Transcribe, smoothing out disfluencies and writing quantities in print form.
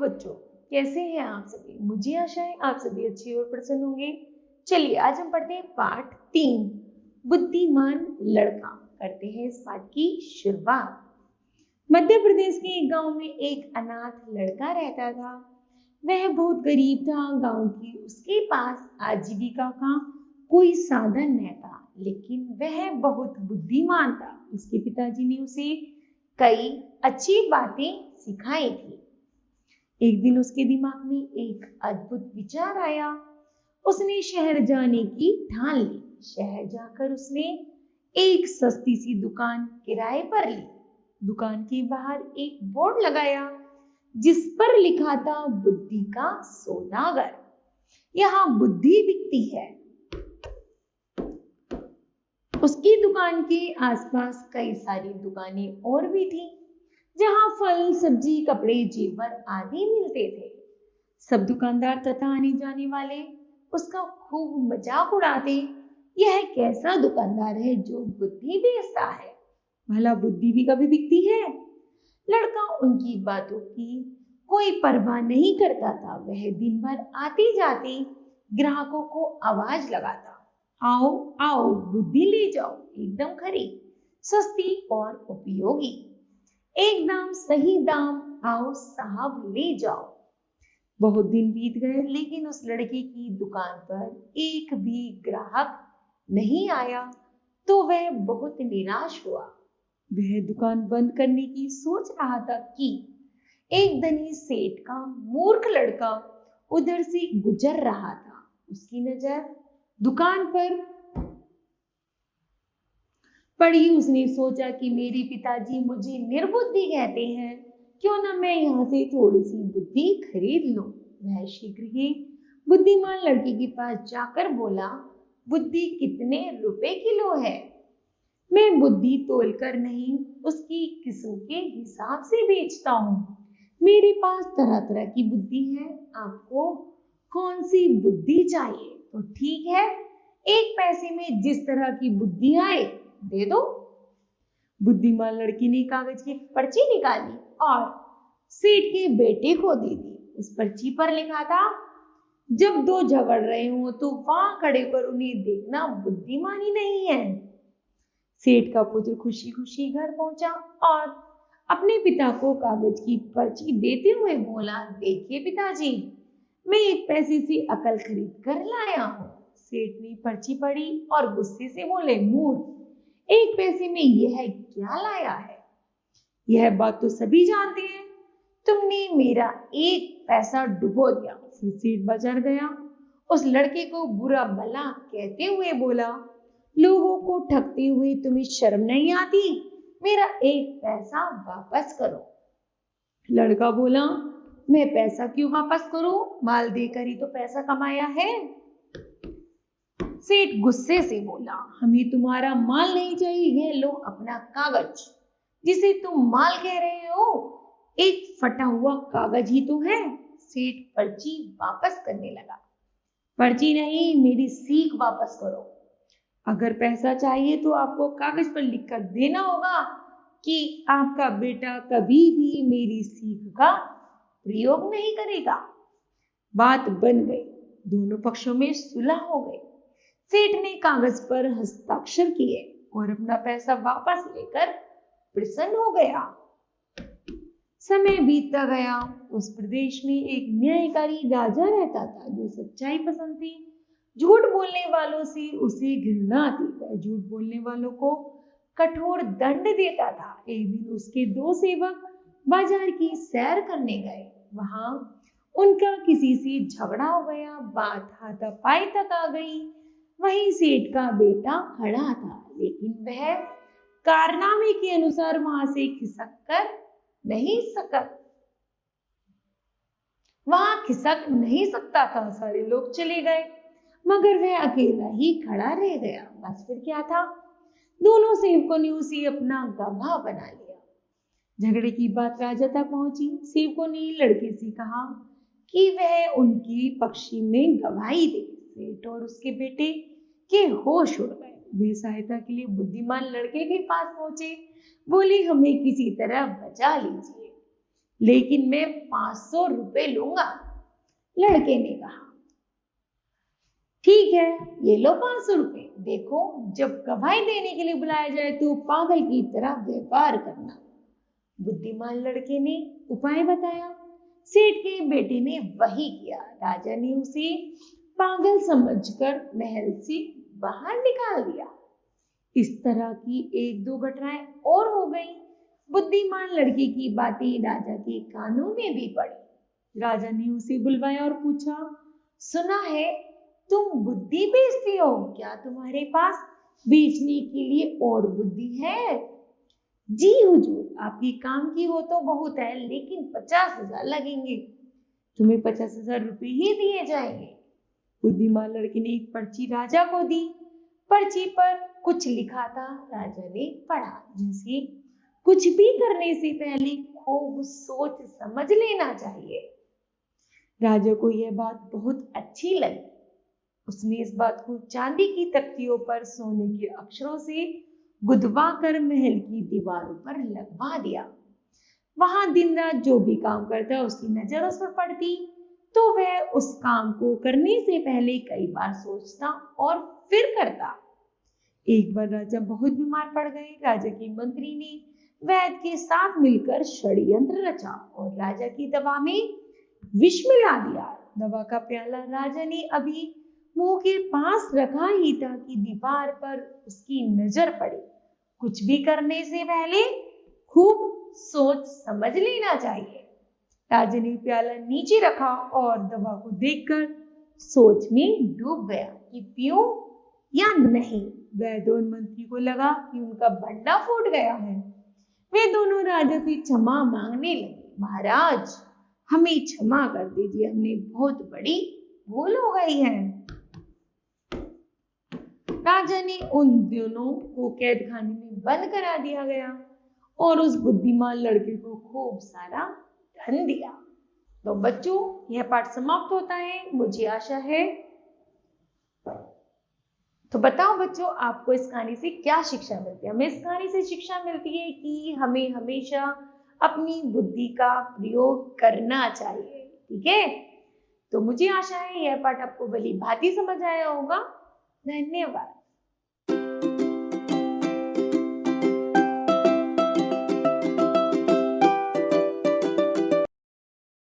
बच्चों, कैसे हैं आप सभी? मुझे आशा है आप सभी अच्छे और प्रसन्न होंगे। चलिए आज हम पढ़ते हैं पाठ 3, बुद्धिमान लड़का। करते हैं इस पाठ की शुरुआत। मध्य प्रदेश के एक गांव में एक अनाथ लड़का रहता था। वह बहुत गरीब था। गांव की उसके पास आजीविका का कोई साधन न था, लेकिन वह बहुत बुद्धिमान था। उसके पिताजी ने उसे कई अच्छी बातें सिखाई थी। एक दिन उसके दिमाग में एक अद्भुत विचार आया। उसने शहर जाने की ठान ली। शहर जाकर उसने एक सस्ती सी दुकान किराए पर ली। दुकान के बाहर एक बोर्ड लगाया जिस पर लिखा था बुद्धि का सौदागर। यहाँ बुद्धि बिकती है। उसकी दुकान के आसपास कई सारी दुकानें और भी थी, जहां फल, सब्जी, कपड़े, जेवर आदि मिलते थे। सब दुकानदार तथा आने जाने वाले उसका खूब मजाक उड़ाते। यह कैसा दुकानदार है जो बुद्धि बेचता है? भला बुद्धि भी कभी बिकती है? लड़का उनकी बातों की कोई परवाह नहीं करता था। वह दिन भर आते जाते ग्राहकों को आवाज लगाता, आओ आओ, बुद्धि ले जाओ, एकदम खरी, सस्ती और उपयोगी, एकदम सही दाम, आओ साहब ले जाओ। बहुत दिन बीत गए, लेकिन उस लड़के की दुकान पर एक भी ग्राहक नहीं आया तो वह बहुत निराश हुआ। वह दुकान बंद करने की सोच रहा था कि एक धनी सेठ का मूर्ख लड़का उधर से गुजर रहा था। उसकी नजर दुकान पर पड़ी। उसने सोचा कि मेरे पिताजी मुझे निर्बुद्धि कहते हैं, क्यों ना मैं यहाँ से थोड़ी सी बुद्धि खरीद लूं। वह शीघ्र ही बुद्धिमान लड़के के पास जाकर बोला, बुद्धि कितने रुपए किलो है? मैं बुद्धि तोलकर नहीं, उसकी किस्म के हिसाब से बेचता हूँ। मेरे पास तरह तरह की बुद्धि है। आपको कौन सी बुद्धि चाहिए? तो ठीक है, 1 पैसे में जिस तरह की बुद्धि आए दे दो। बुद्धिमान लड़की ने कागज की पर्ची निकाली और सेठ के बेटे को दे दी। उस पर्ची पर लिखा था, जब दो झगड़ रहे हो तो वहां खड़े कर उन्हें देखना बुद्धिमानी नहीं है। सेठ का पुत्र खुशी खुशी घर पहुंचा और अपने पिता को कागज की पर्ची देते हुए बोला, देखिए पिताजी, मैं 1 पैसे से अकल खरीद कर लाया हूँ। सेठ ने पर्ची पढ़ी और गुस्से से बोले, मूर्ख, 1 पैसे में यह क्या लाया है? यह बात तो सभी जानते हैं, तुमने मेरा 1 पैसा डुबो दिया। फिर सेठ बाजार गया, उस लड़के को बुरा भला कहते हुए बोला, लोगों को ठगते हुए तुम्हें शर्म नहीं आती? मेरा 1 पैसा वापस करो। लड़का बोला, मैं पैसा क्यों वापस करूं? माल देकर ही तो पैसा कमाया है। सेठ गुस्से से बोला, हमें तुम्हारा माल नहीं चाहिए, यह लो अपना कागज, जिसे तुम माल कह रहे हो, एक फटा हुआ कागज ही तो है। सेठ पर्ची वापस करने लगा। पर्ची नहीं, मेरी सीख वापस करो। अगर पैसा चाहिए तो आपको कागज पर लिखकर देना होगा कि आपका बेटा कभी भी मेरी सीख का प्रयोग नहीं करेगा। बात बन गई। दोनों पक्षों में सुलह हो गई। सेठ ने कागज पर हस्ताक्षर किए और अपना पैसा वापस लेकर प्रसन्न हो गया। समय बीतता गया। उस प्रदेश में एक न्यायकारी राजा रहता था जो सच्चाई पसंद थी। झूठ बोलने वालों से उसे घृणा आती। वह झूठ बोलने वालों को कठोर दंड देता था। एक दिन उसके 2 सेवक बाजार की सैर करने गए। वहां उनका किसी से झगड़ा हो गया। बात हाथापाई तक आ गई। वहीं सेठ का बेटा खड़ा था, लेकिन वह कारनामे के अनुसार वहां से खिसक नहीं सकता था। सारे लोग चले गए, मगर वह अकेला ही खड़ा रह गया। बस फिर क्या था, दोनों सेवकों ने उसे अपना गवाह बना लिया। झगड़े की बात राजा तक पहुंची। सेवकों ने लड़के से कहा कि वह उनकी पक्ष में गवाही दे। सेठ और उसके बेटे के होश उड़ गए। वे सहायता के लिए बुद्धिमान लड़के के पास पहुंचे। बोले, हमें किसी तरह बचा लीजिए। लेकिन मैं 500 रुपए लूंगा। लड़के ने कहा, ठीक है, ये लो 500 रुपए। देखो, जब गवाही देने के लिए बुलाया जाए तो पागल की तरह व्यवहार करना। बुद्धिमान लड़के ने उपाय बताया। सेठ के बेटे ने वही किया। राजा ने उसे पागल समझकर महल से बाहर निकाल दिया। इस तरह की एक दो घटनाएं और हो गई। बुद्धिमान लड़के की बातें राजा के कानों में भी पड़ी। राजा ने उसे बुलवाया और पूछा, सुना है तुम बुद्धि बेचती हो, क्या तुम्हारे पास बेचने के लिए और बुद्धि है? जी हुजूर, आपकी काम की हो तो बहुत है, लेकिन 50,000 लगेंगे। तुम्हें 50,000 रुपए ही दिए जाएंगे। बुद्धिमान लड़के ने एक पर्ची राजा को दी। पर्ची पर कुछ लिखा था। राजा ने पढ़ा, जैसे कुछ भी करने से पहले खूब सोच समझ लेना चाहिए। राजा को यह बात बहुत अच्छी लगी। उसने इस बात को चांदी की तख्तियों पर सोने के अक्षरों से गुदवा कर महल की दीवारों पर लगवा दिया। वहां दिन रात जो भी काम करता उसकी नजर उस पर पड़ती तो वह उस काम को करने से पहले कई बार सोचता और फिर करता। एक बार राजा बहुत बीमार पड़ गए। राजा के मंत्री ने वैद्य के साथ मिलकर षड्यंत्र रचा और राजा की दवा में विष मिला दिया। दवा का प्याला राजा ने अभी मुंह के पास रखा ही था कि दीवार पर उसकी नजर पड़ी। कुछ भी करने से पहले खूब सोच समझ लेना चाहिए। राजा ने प्याला नीचे रखा और दवा को देखकर सोच में डूब गया कि पीऊं या नहीं। वैद्य और मंत्री को लगा कि उनका बंडा फूट गया है। वे दोनों राजा से क्षमा मांगने लगे। महाराज, हमें क्षमा कर दीजिए, हमने बहुत बड़ी भूल हो गई है। राजा ने उन दोनों को कैद खाने में बंद करा दिया गया और उस बुद्धिमान लड़के को खूब सारा धन दिया। तो बच्चों, यह पाठ समाप्त होता है। मुझे आशा है, तो बताओ बच्चों, आपको इस कहानी से क्या शिक्षा मिलती है? हमें इस कहानी से शिक्षा मिलती है कि हमें हमेशा अपनी बुद्धि का प्रयोग करना चाहिए। ठीक है, तो मुझे आशा है यह पाठ आपको भली भांति समझ आया होगा। धन्यवाद।